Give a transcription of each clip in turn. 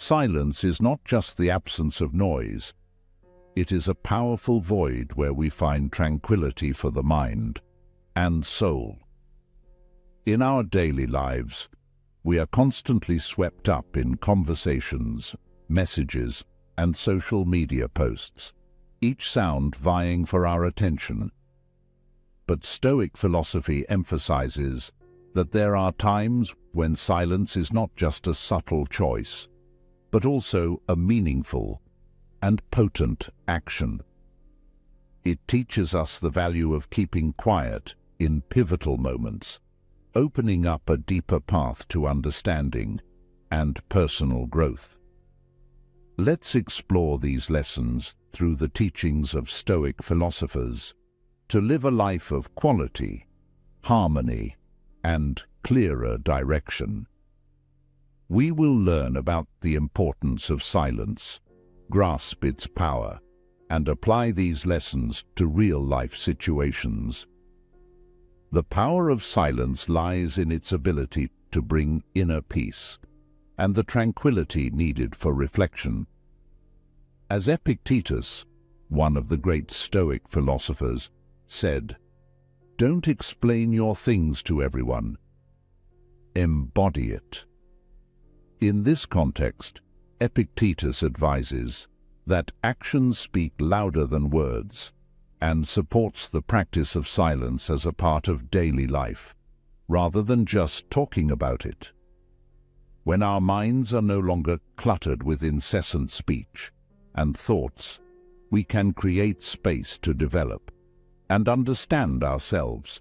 Silence is not just the absence of noise. It is a powerful void where we find tranquility for the mind and soul. In our daily lives, we are constantly swept up in conversations, messages, and social media posts, each sound vying for our attention. But Stoic philosophy emphasizes that there are times when silence is not just a subtle choice, but also a meaningful and potent action. It teaches us the value of keeping quiet in pivotal moments, opening up a deeper path to understanding and personal growth. Let's explore these lessons through the teachings of Stoic philosophers to live a life of quality, harmony, and clearer direction. We will learn about the importance of silence, grasp its power, and apply these lessons to real-life situations. The power of silence lies in its ability to bring inner peace and the tranquility needed for reflection. As Epictetus, one of the great Stoic philosophers, said, "Don't explain your things to everyone. Embody it." In this context, Epictetus advises that actions speak louder than words and supports the practice of silence as a part of daily life, rather than just talking about it. When our minds are no longer cluttered with incessant speech and thoughts, we can create space to develop and understand ourselves.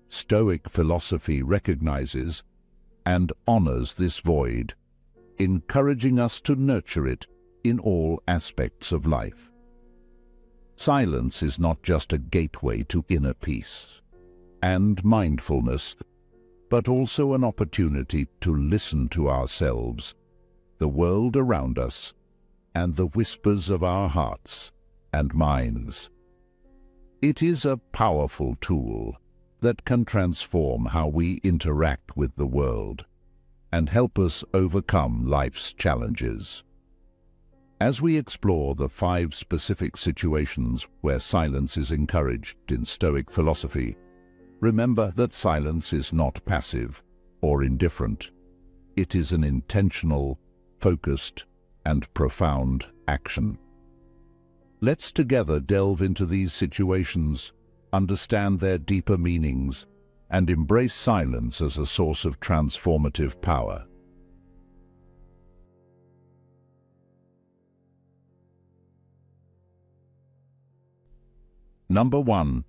Stoic philosophy recognizes and honors this void, encouraging us to nurture it in all aspects of life. Silence is not just a gateway to inner peace and mindfulness, but also an opportunity to listen to ourselves, the world around us, and the whispers of our hearts and minds. It is a powerful tool that can transform how we interact with the world and help us overcome life's challenges. As we explore the 5 specific situations where silence is encouraged in Stoic philosophy, remember that silence is not passive or indifferent. It is an intentional, focused, and profound action. Let's together delve into these situations, understand their deeper meanings, and embrace silence as a source of transformative power. Number 1.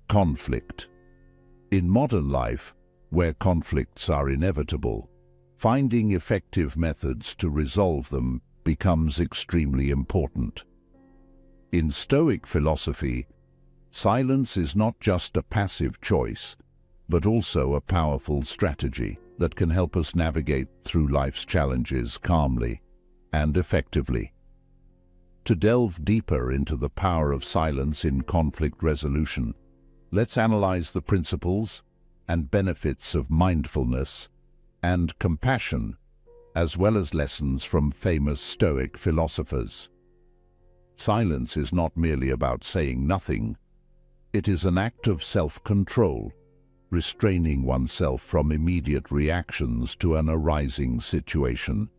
Conflict. In modern life, where conflicts are inevitable, finding effective methods to resolve them becomes extremely important. In Stoic philosophy, silence is not just a passive choice, but also a powerful strategy that can help us navigate through life's challenges calmly and effectively. To delve deeper into the power of silence in conflict resolution, let's analyze the principles and benefits of mindfulness and compassion, as well as lessons from famous Stoic philosophers. Silence is not merely about saying nothing. It is an act of self-control, restraining oneself from immediate reactions to an arising situation.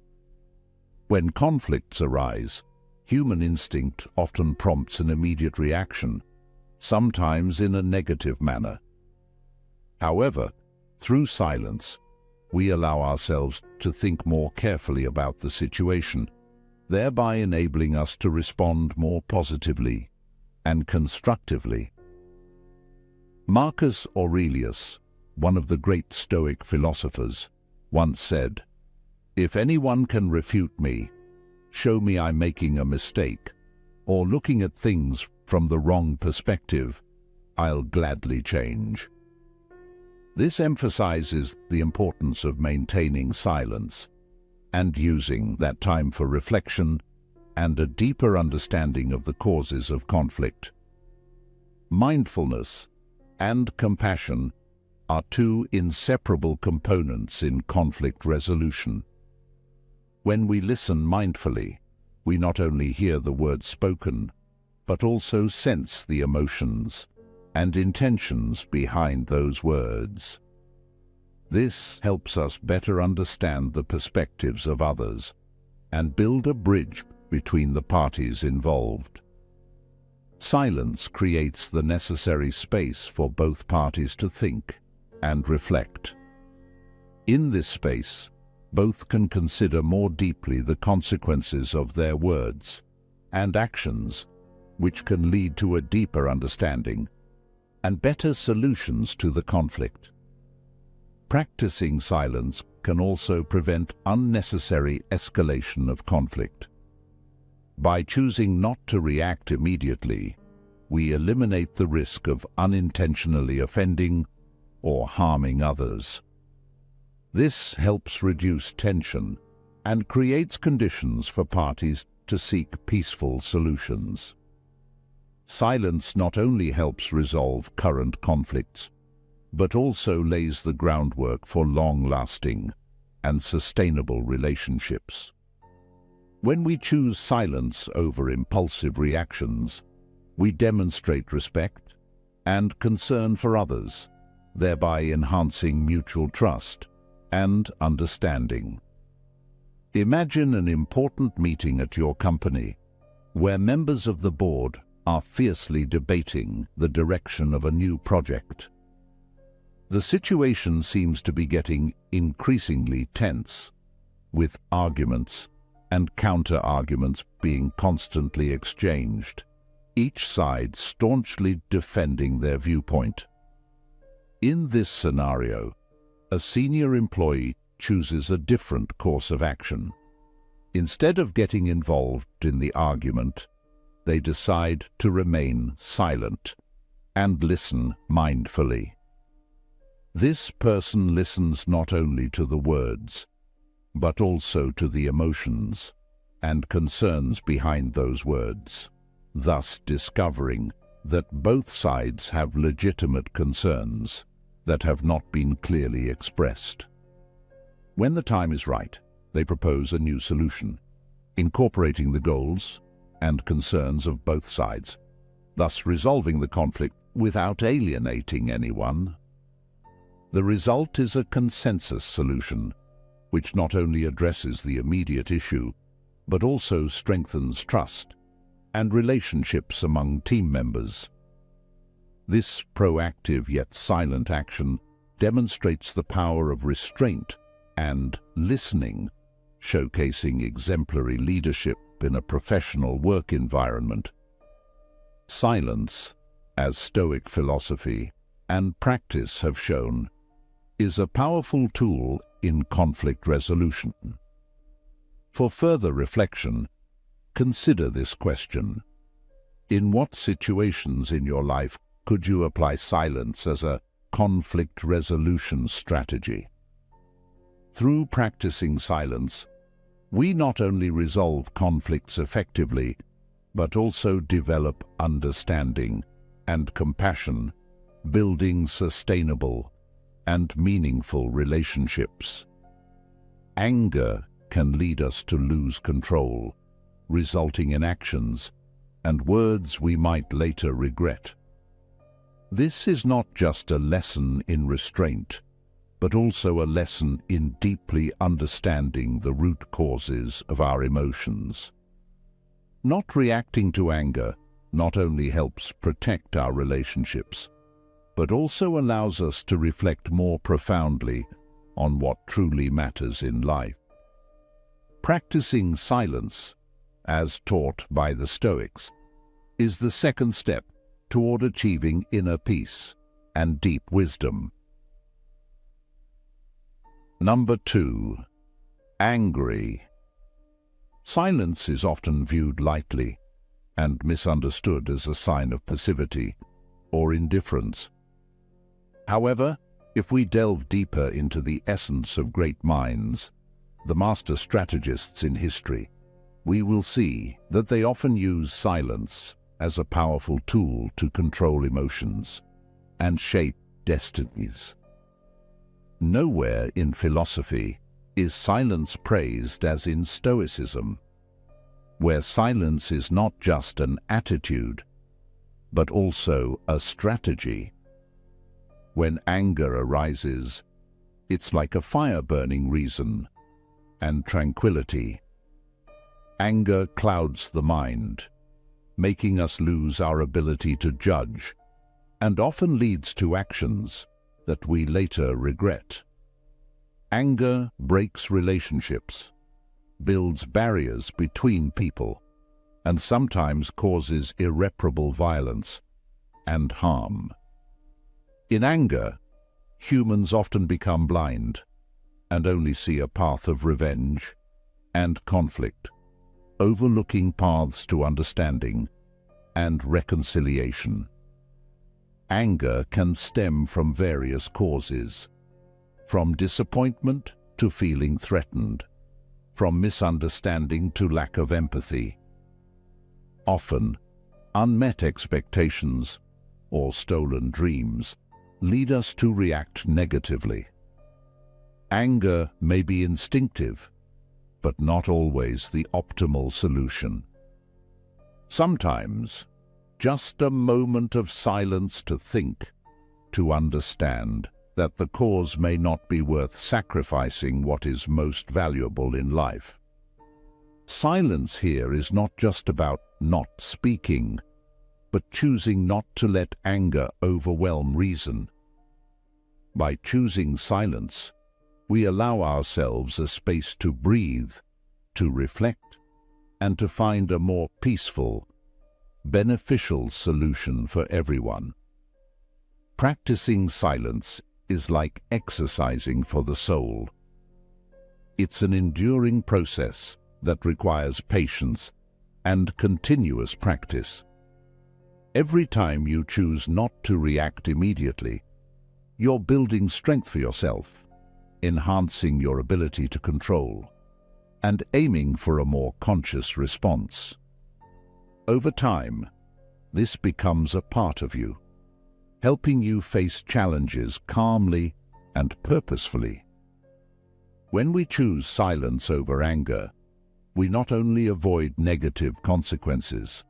When conflicts arise, human instinct often prompts an immediate reaction, sometimes in a negative manner. However, through silence, we allow ourselves to think more carefully about the situation, thereby enabling us to respond more positively and constructively. Marcus Aurelius, one of the great Stoic philosophers, once said, "If anyone can refute me, show me I'm making a mistake, or looking at things from the wrong perspective, I'll gladly change." This emphasizes the importance of maintaining silence and using that time for reflection and a deeper understanding of the causes of conflict. Mindfulness and compassion are 2 inseparable components in conflict resolution. When we listen mindfully, we not only hear the words spoken, but also sense the emotions and intentions behind those words. This helps us better understand the perspectives of others and build a bridge between the parties involved. Silence creates the necessary space for both parties to think and reflect. In this space, both can consider more deeply the consequences of their words and actions, which can lead to a deeper understanding and better solutions to the conflict. Practicing silence can also prevent unnecessary escalation of conflict. By choosing not to react immediately, we eliminate the risk of unintentionally offending or harming others. This helps reduce tension and creates conditions for parties to seek peaceful solutions. Silence not only helps resolve current conflicts, but also lays the groundwork for long-lasting and sustainable relationships. When we choose silence over impulsive reactions, we demonstrate respect and concern for others, thereby enhancing mutual trust and understanding. Imagine an important meeting at your company where members of the board are fiercely debating the direction of a new project. The situation seems to be getting increasingly tense, with arguments and counter-arguments being constantly exchanged, each side staunchly defending their viewpoint. In this scenario, a senior employee chooses a different course of action. Instead of getting involved in the argument, they decide to remain silent and listen mindfully. This person listens not only to the words, but also to the emotions and concerns behind those words, thus discovering that both sides have legitimate concerns that have not been clearly expressed. When the time is right, they propose a new solution, incorporating the goals and concerns of both sides, thus resolving the conflict without alienating anyone. The result is a consensus solution, which not only addresses the immediate issue, but also strengthens trust and relationships among team members. This proactive yet silent action demonstrates the power of restraint and listening, showcasing exemplary leadership in a professional work environment. Silence, as Stoic philosophy and practice have shown, is a powerful tool in conflict resolution. For further reflection, consider this question. In what situations in your life could you apply silence as a conflict resolution strategy? Through practicing silence, we not only resolve conflicts effectively, but also develop understanding and compassion, building sustainable and meaningful relationships. Anger can lead us to lose control, resulting in actions and words we might later regret. This is not just a lesson in restraint, but also a lesson in deeply understanding the root causes of our emotions. Not reacting to anger not only helps protect our relationships, but also allows us to reflect more profoundly on what truly matters in life. Practicing silence, as taught by the Stoics, is the second step toward achieving inner peace and deep wisdom. Number 2. Angry. Silence is often viewed lightly and misunderstood as a sign of passivity or indifference. However, if we delve deeper into the essence of great minds, the master strategists in history, we will see that they often use silence as a powerful tool to control emotions and shape destinies. Nowhere in philosophy Is silence praised as in Stoicism, where silence is not just an attitude, but also a strategy? When anger arises, it's like a fire-burning reason and tranquility. Anger clouds the mind, making us lose our ability to judge, and often leads to actions that we later regret. Anger breaks relationships, builds barriers between people, and sometimes causes irreparable violence and harm. In anger, humans often become blind and only see a path of revenge and conflict, overlooking paths to understanding and reconciliation. Anger can stem from various causes, from disappointment to feeling threatened, from misunderstanding to lack of empathy. Often, unmet expectations or stolen dreams lead us to react negatively. Anger may be instinctive, but not always the optimal solution. Sometimes, just a moment of silence to think, to understand that the cause may not be worth sacrificing what is most valuable in life. Silence here is not just about not speaking, but choosing not to let anger overwhelm reason. By choosing silence, we allow ourselves a space to breathe, to reflect, and to find a more peaceful, beneficial solution for everyone. Practicing silence is like exercising for the soul. It's an enduring process that requires patience and continuous practice. Every time you choose not to react immediately, you're building strength for yourself, enhancing your ability to control, and aiming for a more conscious response. Over time, this becomes a part of you, helping you face challenges calmly and purposefully. When we choose silence over anger, we not only avoid negative consequences,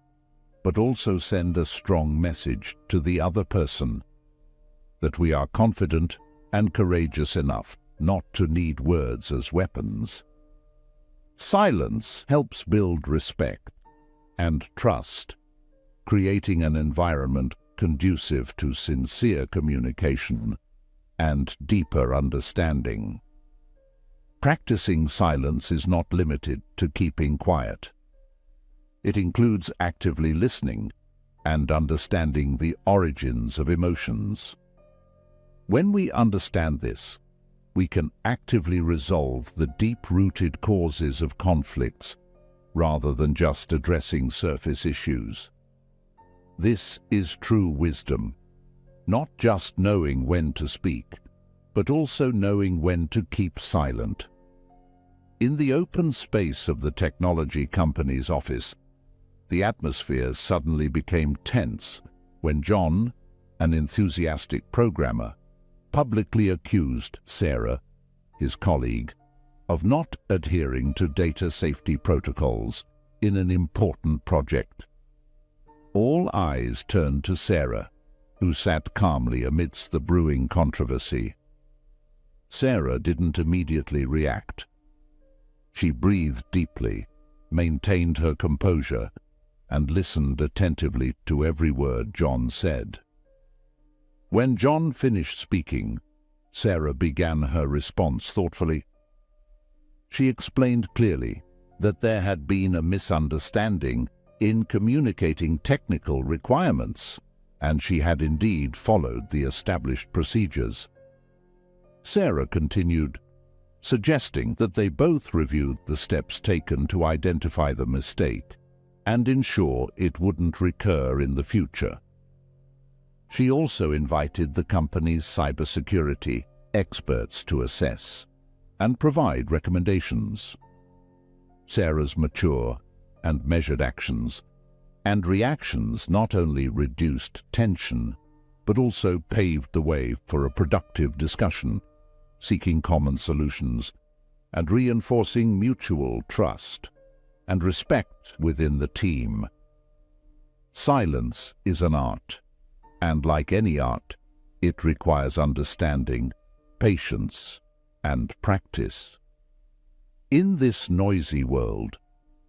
but also send a strong message to the other person that we are confident and courageous enough not to need words as weapons. Silence helps build respect and trust, creating an environment conducive to sincere communication and deeper understanding. Practicing silence is not limited to keeping quiet. It includes actively listening and understanding the origins of emotions. When we understand this, we can actively resolve the deep-rooted causes of conflicts rather than just addressing surface issues. This is true wisdom, not just knowing when to speak, but also knowing when to keep silent. In the open space of the technology company's office, the atmosphere suddenly became tense when John, an enthusiastic programmer, publicly accused Sarah, his colleague, of not adhering to data safety protocols in an important project. All eyes turned to Sarah, who sat calmly amidst the brewing controversy. Sarah didn't immediately react. She breathed deeply, maintained her composure, and listened attentively to every word John said. When John finished speaking, Sarah began her response thoughtfully. She explained clearly that there had been a misunderstanding in communicating technical requirements, and she had indeed followed the established procedures. Sarah continued, suggesting that they both reviewed the steps taken to identify the mistake and ensure it wouldn't recur in the future. She also invited the company's cybersecurity experts to assess and provide recommendations. Sarah's mature and measured actions and reactions not only reduced tension, but also paved the way for a productive discussion, seeking common solutions and reinforcing mutual trust and respect within the team. Silence is an art, and like any art, it requires understanding, patience, and practice. In this noisy world,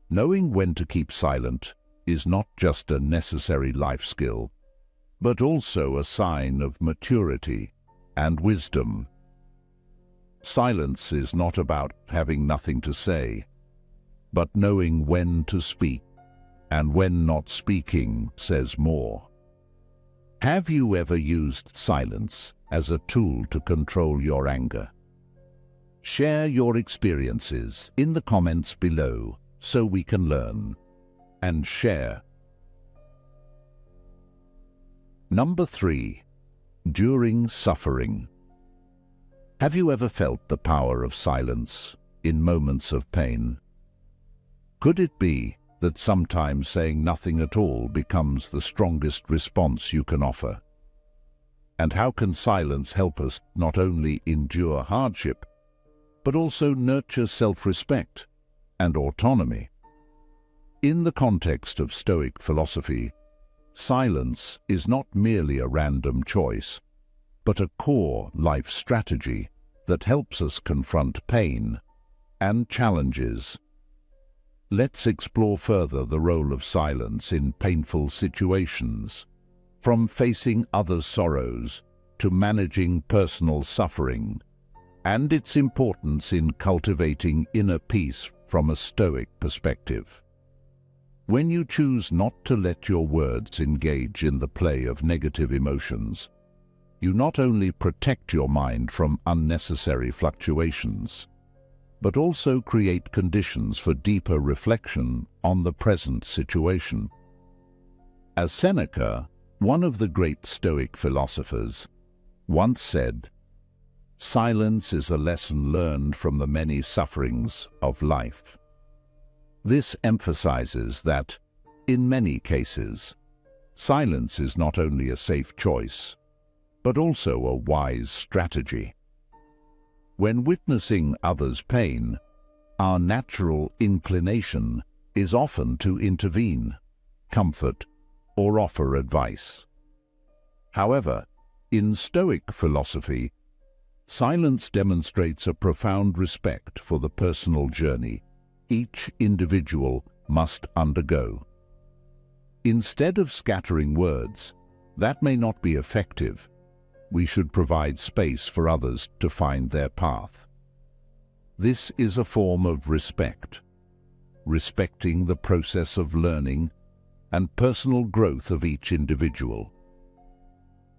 knowing when to keep silent is not just a necessary life skill, but also a sign of maturity and wisdom. Silence is not about having nothing to say, but knowing when to speak, and when not speaking says more. Have you ever used silence as a tool to control your anger? Share your experiences in the comments below so we can learn and share. Number 3. During suffering. Have you ever felt the power of silence in moments of pain? Could it be that sometimes saying nothing at all becomes the strongest response you can offer? And how can silence help us not only endure hardship, but also nurture self-respect and autonomy? In the context of Stoic philosophy, silence is not merely a random choice, but a core life strategy that helps us confront pain and challenges. Let's explore further the role of silence in painful situations, from facing others' sorrows to managing personal suffering, and its importance in cultivating inner peace from a Stoic perspective. When you choose not to let your words engage in the play of negative emotions, you not only protect your mind from unnecessary fluctuations, but also create conditions for deeper reflection on the present situation. As Seneca, one of the great Stoic philosophers, once said, "Silence is a lesson learned from the many sufferings of life." This emphasizes that, in many cases, silence is not only a safe choice, but also a wise strategy. When witnessing others' pain, our natural inclination is often to intervene, comfort, or offer advice. However, in Stoic philosophy, silence demonstrates a profound respect for the personal journey each individual must undergo. Instead of scattering words that may not be effective, we should provide space for others to find their path. This is a form of respect, respecting the process of learning and personal growth of each individual.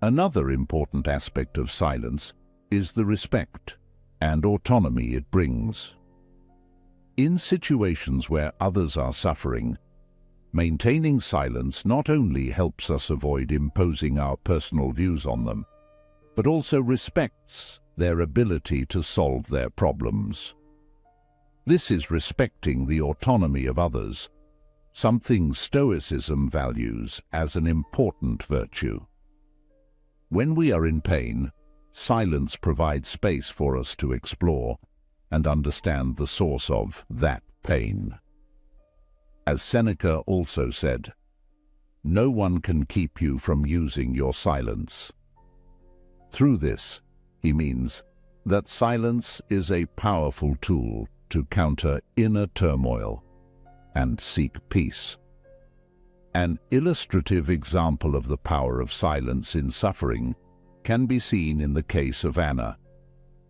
Another important aspect of silence is the respect and autonomy it brings. In situations where others are suffering, maintaining silence not only helps us avoid imposing our personal views on them, but also respects their ability to solve their problems. This is respecting the autonomy of others, something Stoicism values as an important virtue. When we are in pain, silence provides space for us to explore and understand the source of that pain. As Seneca also said, "No one can keep you from using your silence." Through this, he means that silence is a powerful tool to counter inner turmoil and seek peace. An illustrative example of the power of silence in suffering can be seen in the case of Anna,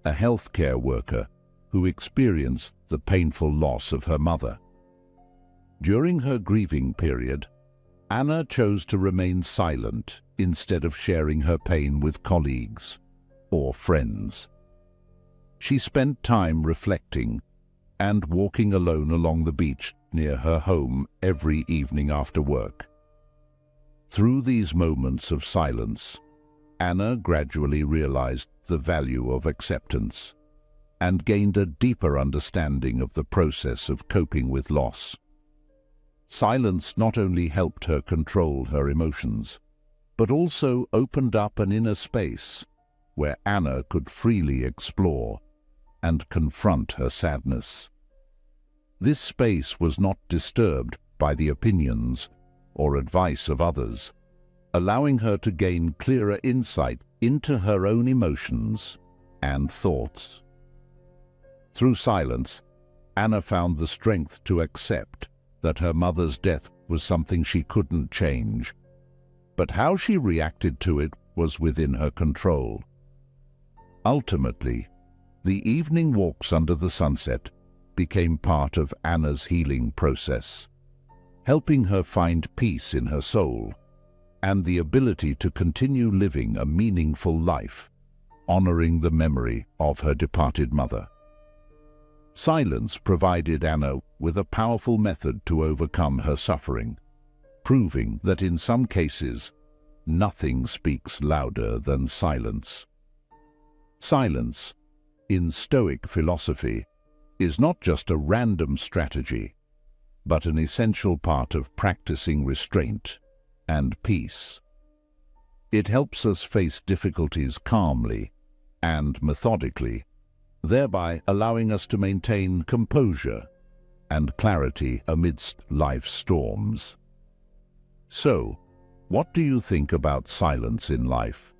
a healthcare worker who experienced the painful loss of her mother. During her grieving period, Anna chose to remain silent instead of sharing her pain with colleagues or friends. She spent time reflecting and walking alone along the beach near her home every evening after work. Through these moments of silence, Anna gradually realized the value of acceptance and gained a deeper understanding of the process of coping with loss. Silence not only helped her control her emotions, but also opened up an inner space where Anna could freely explore and confront her sadness. This space was not disturbed by the opinions or advice of others, allowing her to gain clearer insight into her own emotions and thoughts. Through silence, Anna found the strength to accept that her mother's death was something she couldn't change, but how she reacted to it was within her control. Ultimately, the evening walks under the sunset became part of Anna's healing process, helping her find peace in her soul and the ability to continue living a meaningful life, honoring the memory of her departed mother. Silence provided Anna with a powerful method to overcome her suffering, proving that in some cases, nothing speaks louder than silence. Silence, in Stoic philosophy, is not just a random strategy, but an essential part of practicing restraint and peace. It helps us face difficulties calmly and methodically, thereby allowing us to maintain composure and clarity amidst life's storms. So, what do you think about silence in life?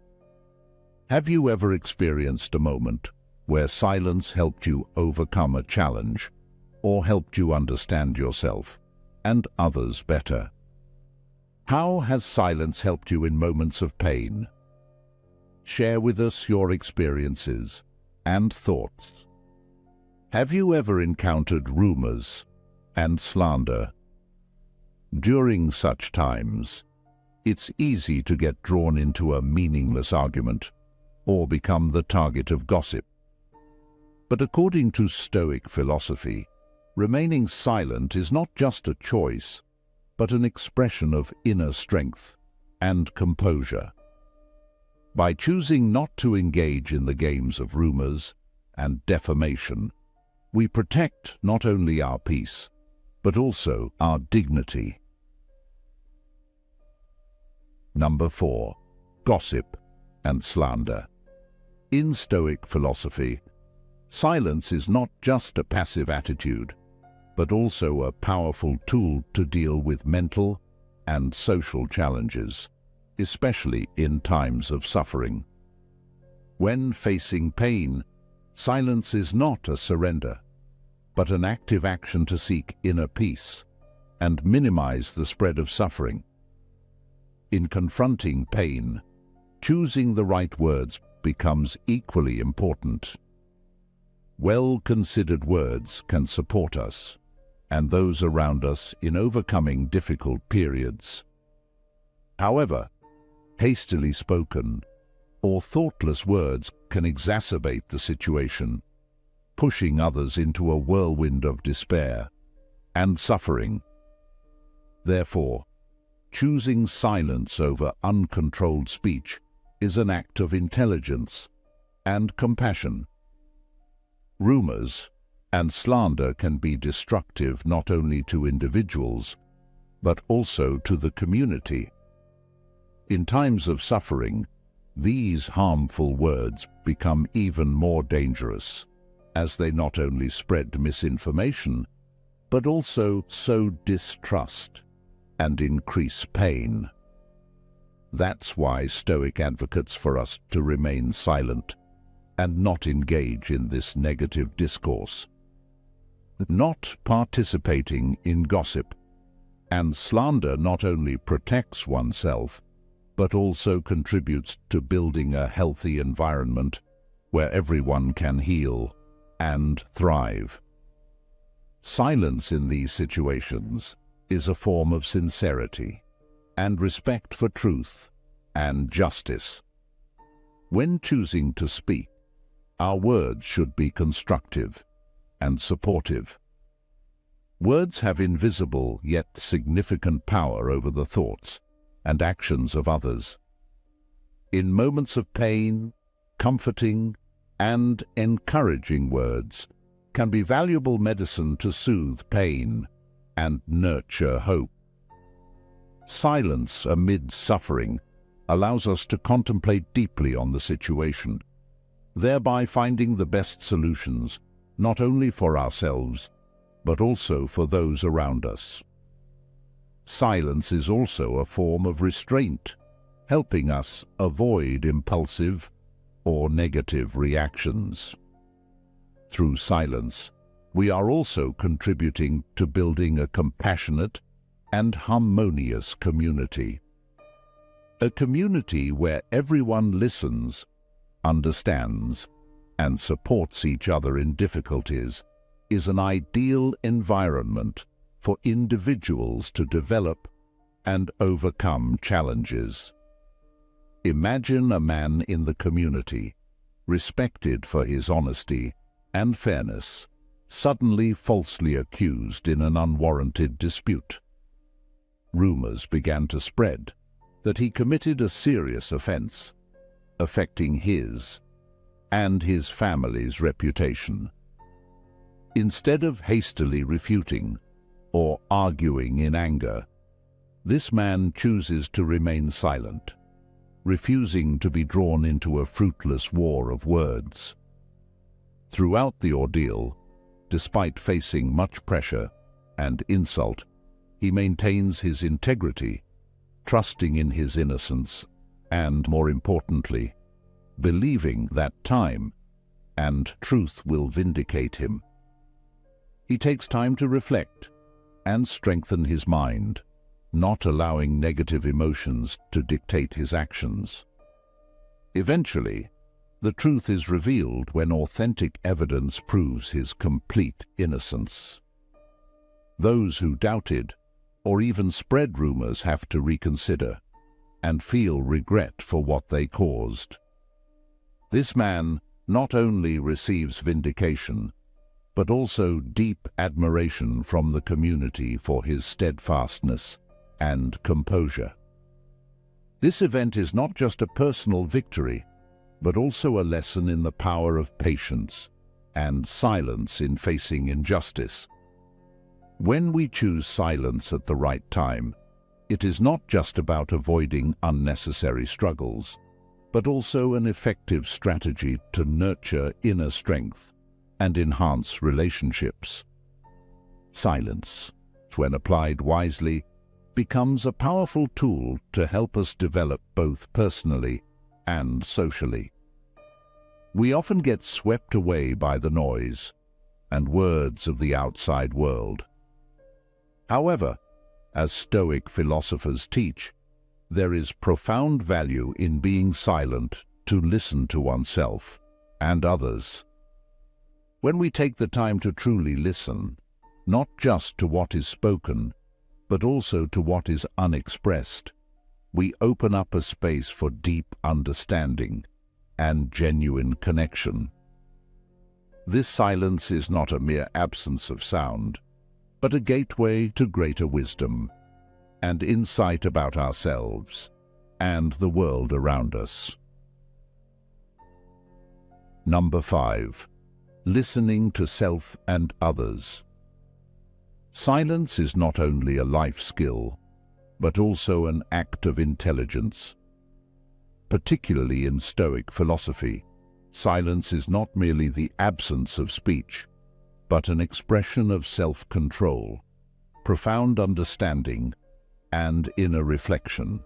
Have you ever experienced a moment where silence helped you overcome a challenge or helped you understand yourself and others better? How has silence helped you in moments of pain? Share with us your experiences and thoughts. Have you ever encountered rumors and slander? During such times, it's easy to get drawn into a meaningless argument or become the target of gossip. But according to Stoic philosophy, remaining silent is not just a choice, but an expression of inner strength and composure. By choosing not to engage in the games of rumors and defamation, we protect not only our peace, but also our dignity. Number 4. Gossip and slander. In Stoic philosophy, silence is not just a passive attitude, but also a powerful tool to deal with mental and social challenges, especially in times of suffering. When facing pain, silence is not a surrender, but an active action to seek inner peace and minimize the spread of suffering. In confronting pain, choosing the right words becomes equally important. Well-considered words can support us and those around us in overcoming difficult periods. However, hastily spoken or thoughtless words can exacerbate the situation, pushing others into a whirlwind of despair and suffering. Therefore, choosing silence over uncontrolled speech is an act of intelligence and compassion. Rumors and slander can be destructive not only to individuals, but also to the community. In times of suffering, these harmful words become even more dangerous, as they not only spread misinformation, but also sow distrust and increase pain. That's why Stoic advocates for us to remain silent and not engage in this negative discourse. Not participating in gossip and slander not only protects oneself, but also contributes to building a healthy environment where everyone can heal and thrive. Silence in these situations is a form of sincerity and respect for truth and justice. When choosing to speak, our words should be constructive and supportive. Words have invisible yet significant power over the thoughts and actions of others. In moments of pain, comforting and encouraging words can be valuable medicine to soothe pain and nurture hope. Silence amid suffering allows us to contemplate deeply on the situation, thereby finding the best solutions, not only for ourselves, but also for those around us. Silence is also a form of restraint, helping us avoid impulsive or negative reactions. Through silence, we are also contributing to building a compassionate and harmonious community. A community where everyone listens, understands, and supports each other in difficulties is an ideal environment for individuals to develop and overcome challenges. Imagine a man in the community, respected for his honesty and fairness, suddenly falsely accused in an unwarranted dispute. Rumors began to spread that he committed a serious offense, affecting his and his family's reputation. Instead of hastily refuting or arguing in anger, this man chooses to remain silent, refusing to be drawn into a fruitless war of words. Throughout the ordeal, despite facing much pressure and insult, he maintains his integrity, trusting in his innocence and, more importantly, believing that time and truth will vindicate him. He takes time to reflect and strengthen his mind, not allowing negative emotions to dictate his actions. Eventually, the truth is revealed when authentic evidence proves his complete innocence. Those who doubted or even spread rumors have to reconsider and feel regret for what they caused. This man not only receives vindication, but also deep admiration from the community for his steadfastness and composure. This event is not just a personal victory, but also a lesson in the power of patience and silence in facing injustice. When we choose silence at the right time, it is not just about avoiding unnecessary struggles, but also an effective strategy to nurture inner strength and enhance relationships. Silence, when applied wisely, becomes a powerful tool to help us develop both personally and socially. We often get swept away by the noise and words of the outside world. However, as Stoic philosophers teach, there is profound value in being silent to listen to oneself and others. When we take the time to truly listen, not just to what is spoken, but also to what is unexpressed, we open up a space for deep understanding and genuine connection. This silence is not a mere absence of sound, but a gateway to greater wisdom and insight about ourselves and the world around us. Number 5. Listening to self and others. Silence is not only a life skill, but also an act of intelligence. Particularly in Stoic philosophy, silence is not merely the absence of speech, but an expression of self-control, profound understanding, and inner reflection.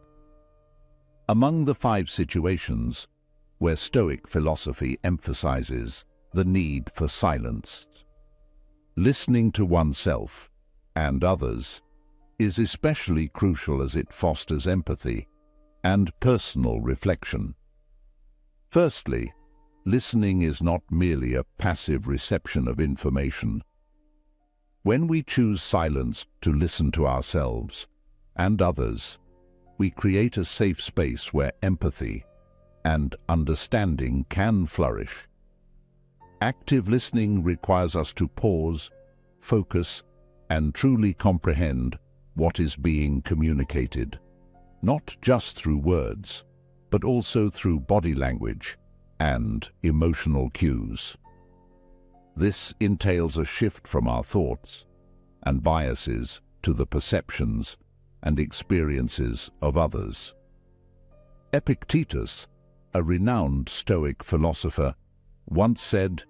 Among the 5 situations where Stoic philosophy emphasizes the need for silence, listening to oneself and others is especially crucial as it fosters empathy and personal reflection. Firstly, listening is not merely a passive reception of information. When we choose silence to listen to ourselves and others, we create a safe space where empathy and understanding can flourish. Active listening requires us to pause, focus, and truly comprehend what is being communicated, not just through words, but also through body language and emotional cues. This entails a shift from our thoughts and biases to the perceptions and experiences of others. Epictetus, a renowned Stoic philosopher, once said,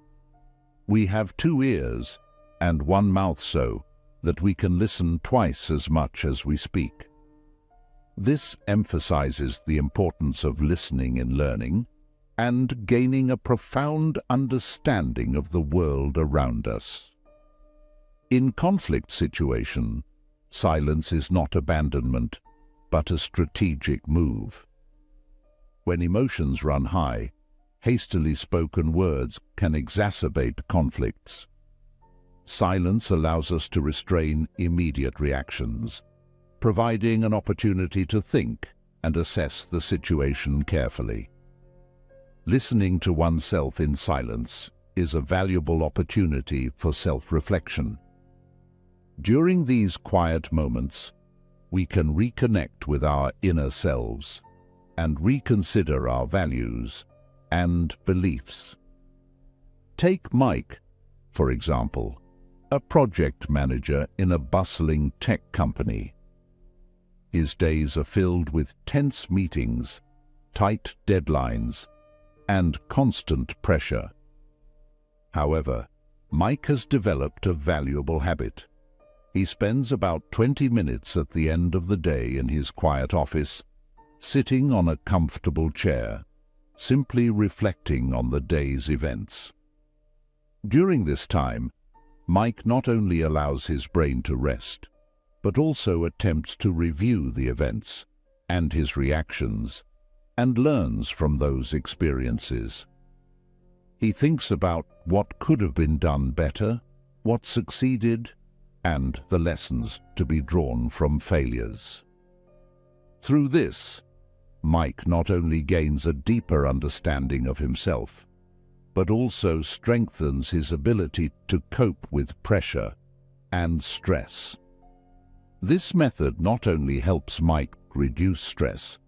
"We have 2 ears and 1 mouth so that we can listen twice as much as we speak." This emphasizes the importance of listening in learning and gaining a profound understanding of the world around us. In conflict situation, silence is not abandonment, but a strategic move. When emotions run high, hastily spoken words can exacerbate conflicts. Silence allows us to restrain immediate reactions, providing an opportunity to think and assess the situation carefully. Listening to oneself in silence is a valuable opportunity for self-reflection. During these quiet moments, we can reconnect with our inner selves and reconsider our values and beliefs. Take Mike, for example, a project manager in a bustling tech company. His days are filled with tense meetings, tight deadlines, and constant pressure. However, Mike has developed a valuable habit. He spends about 20 minutes at the end of the day in his quiet office, sitting on a comfortable chair, simply reflecting on the day's events. During this time, Mike not only allows his brain to rest, but also attempts to review the events and his reactions, and learns from those experiences. He thinks about what could have been done better, what succeeded, and the lessons to be drawn from failures. Through this, Mike not only gains a deeper understanding of himself, but also strengthens his ability to cope with pressure and stress. This method not only helps Mike reduce stress,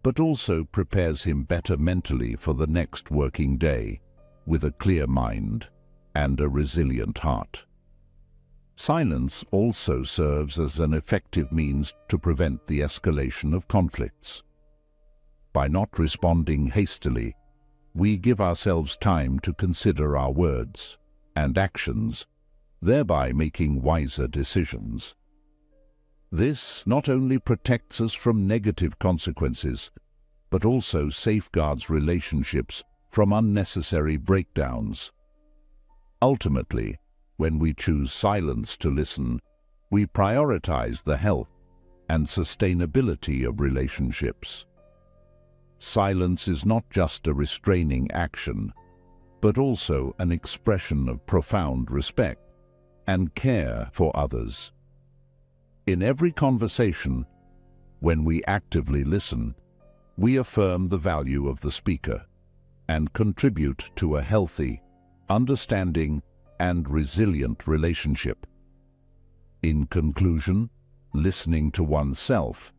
but also prepares him better mentally for the next working day, with a clear mind and a resilient heart. Silence also serves as an effective means to prevent the escalation of conflicts. By not responding hastily, we give ourselves time to consider our words and actions, thereby making wiser decisions. This not only protects us from negative consequences, but also safeguards relationships from unnecessary breakdowns. Ultimately, when we choose silence to listen, we prioritize the health and sustainability of relationships. Silence is not just a restraining action, but also an expression of profound respect and care for others. In every conversation, when we actively listen, we affirm the value of the speaker and contribute to a healthy, understanding, and resilient relationship. In conclusion, listening to oneself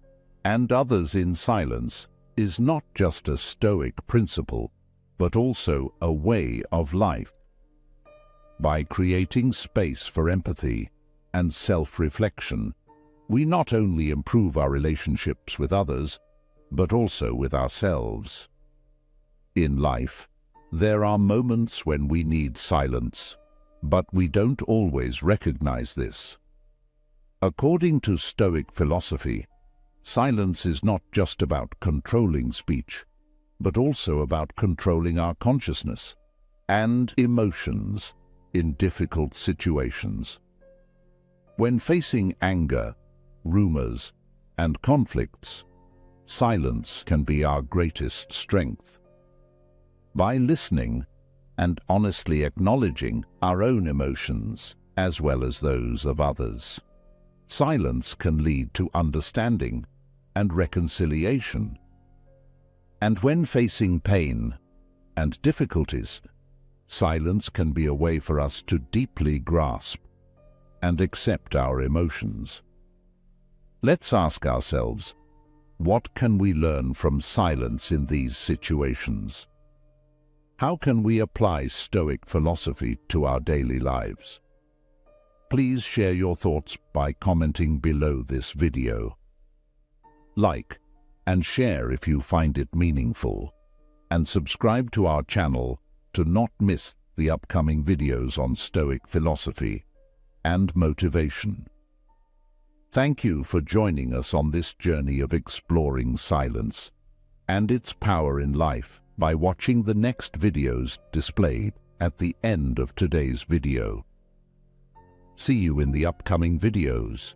and others in silence is not just a Stoic principle, but also a way of life. By creating space for empathy and self-reflection, we not only improve our relationships with others, but also with ourselves. In life, there are moments when we need silence, but we don't always recognize this. According to Stoic philosophy, silence is not just about controlling speech, but also about controlling our consciousness and emotions in difficult situations. When facing anger, rumors, and conflicts, silence can be our greatest strength. By listening and honestly acknowledging our own emotions as well as those of others, silence can lead to understanding and reconciliation. And when facing pain and difficulties, silence can be a way for us to deeply grasp and accept our emotions. Let's ask ourselves, what can we learn from silence in these situations? How can we apply Stoic philosophy to our daily lives? Please share your thoughts by commenting below this video. Like and share if you find it meaningful, and subscribe to our channel to not miss the upcoming videos on Stoic philosophy and motivation. Thank you for joining us on this journey of exploring silence and its power in life by watching the next videos displayed at the end of today's video. See you in the upcoming videos.